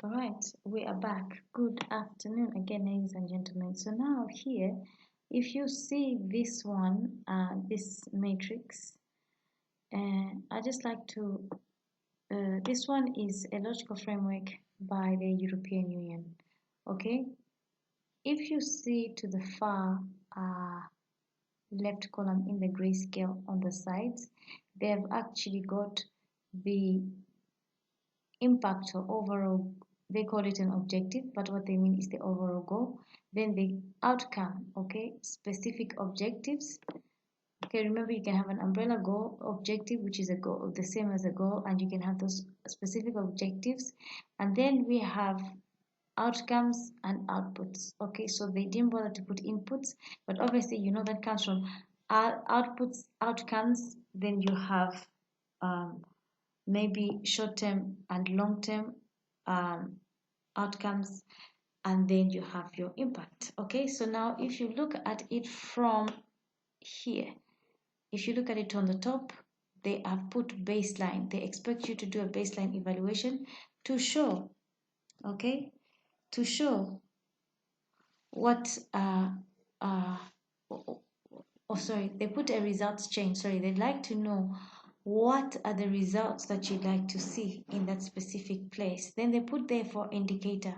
All right, we are back. Good afternoon again, ladies and gentlemen. So now here, if you see this one, this matrix, I just like to, this one is a logical framework by the European Union. Okay, if you see to the far left column in the grayscale on the sides, they have actually got the impact or overall, they call it an objective, but what they mean is the overall goal. Then the outcome, okay, specific objectives. Okay, remember you can have an umbrella goal objective, which is a goal the same as a goal, and you can have those specific objectives. And then we have outcomes and outputs. Okay, so they didn't bother to put inputs, but obviously you know that comes from outputs, outcomes. Then you have maybe short-term and long-term um, outcomes, and then you have your impact. Okay, so now if you look at it from here, if you look at it on the top, they have put baseline. They expect you to do a baseline evaluation to show, okay, to show what sorry, they put a results change. Sorry, they'd like to know what are the results that you'd like to see in that specific place. Then they put there for indicator.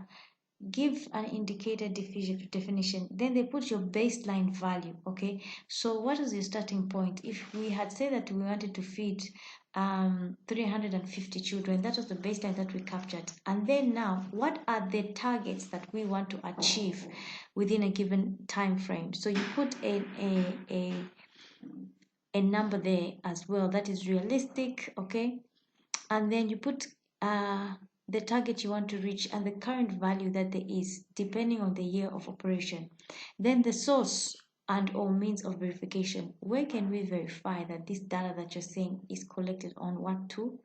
Give an indicator definition. Then they put your baseline value. Okay, so what is your starting point? If we had said that we wanted to feed 350 children, that was the baseline that we captured. And then now, what are the targets that we want to achieve within a given time frame? So you put a number there as well that is realistic. Okay, and then you put the target you want to reach and the current value that there is depending on the year of operation. Then the source and or means of verification. Where can we verify that this data that you're seeing is collected on what tool?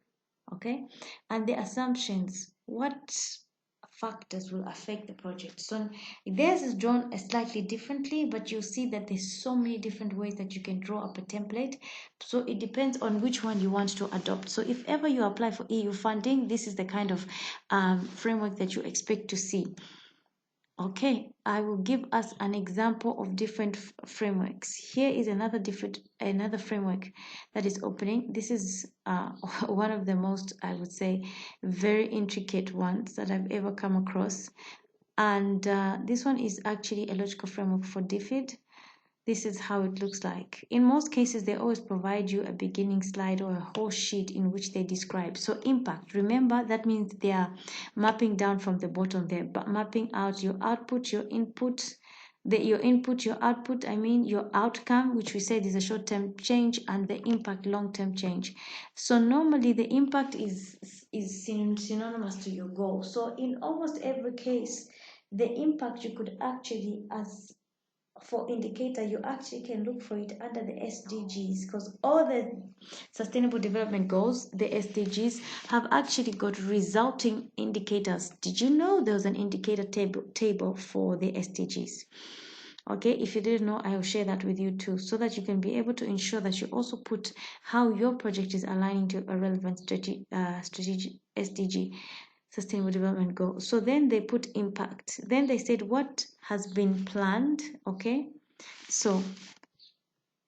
Okay, and the assumptions. What factors will affect the project? So theirs is drawn slightly differently, but you'll see that there's so many different ways that you can draw up a template. So it depends on which one you want to adopt. So if ever you apply for EU funding, this is the kind of framework that you expect to see. Okay, I will give us an example of different frameworks. Here is another framework that is opening. This is one of the most, I would say, very intricate ones that I've ever come across. And this one is actually a logical framework for DFID. This is how it looks like. In most cases, they always provide you a beginning slide or a whole sheet in which they describe. So impact, remember, that means they are mapping down from the bottom there, but mapping out your output, your input, your input, your output, I mean your outcome, which we said is a short-term change, and the impact, long-term change. So normally the impact is synonymous to your goal. So in almost every case, the impact you could actually, as for indicator, you actually can look for it under the SDGs, because all the sustainable development goals, the SDGs, have actually got resulting indicators. Did you know there was an indicator table for the SDGs? Okay, if you didn't know, I will share that with you too, so that you can be able to ensure that you also put how your project is aligning to a relevant strategic SDG, sustainable development goal. So then they put impact. Then they said what has been planned. Okay, so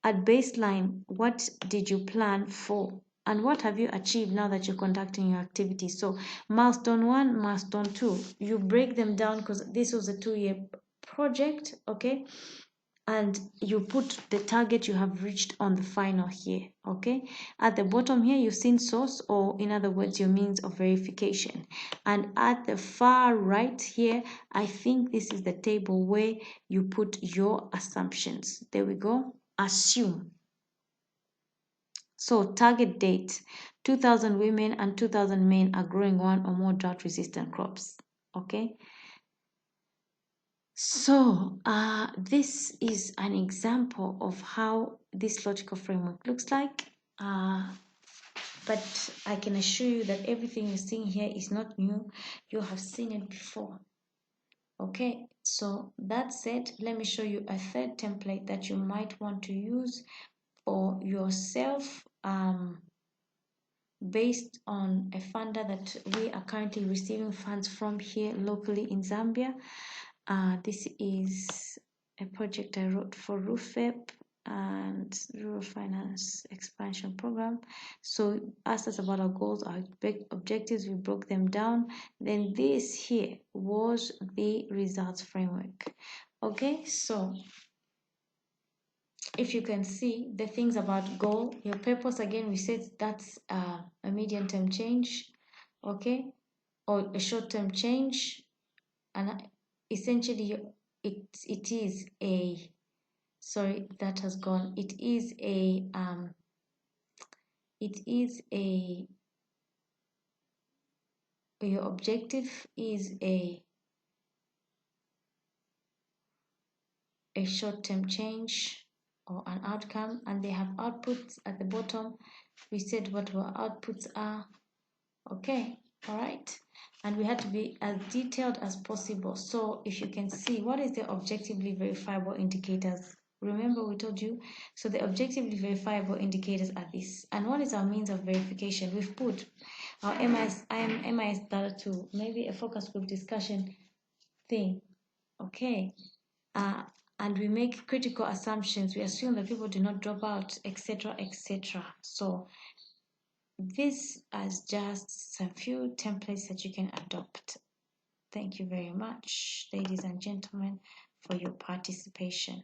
at baseline, what did you plan for? And what have you achieved now that you're conducting your activities? So milestone 1, milestone 2, you break them down because this was a 2-year project, okay? And you put the target you have reached on the final here, okay? At the bottom here, you've seen source, or in other words, your means of verification. And at the far right here, I think this is the table where you put your assumptions. There we go. Assume. So target date, 2,000 women and 2,000 men are growing one or more drought-resistant crops, okay? So this is an example of how this logical framework looks like. But I can assure you that everything you're seeing here is not new. You have seen it before. Okay, so that said, let me show you a third template that you might want to use for yourself. based on a funder that we are currently receiving funds from here locally in Zambia. This is a project I wrote for RUFEP and Rural Finance Expansion Program. So asked us about our goals, our objectives, we broke them down. Then this here was the results framework. Okay, so if you can see the things about goal, your purpose, again, we said that's a medium-term change, okay, or a short-term change, and essentially it is a, sorry, that has gone, it is a your objective is a short-term change or an outcome, and they have outputs at the bottom. We said what our outputs are. Okay, all right, and we had to be as detailed as possible. So if you can see, what is the objectively verifiable indicators? Remember we told you, so the objectively verifiable indicators are this. And what is our means of verification? We've put our MIS data to maybe a focus group discussion thing, okay, and we make critical assumptions. We assume that people do not drop out, etc., etc. So this is just a few templates that you can adopt. Thank you very much, ladies and gentlemen, for your participation.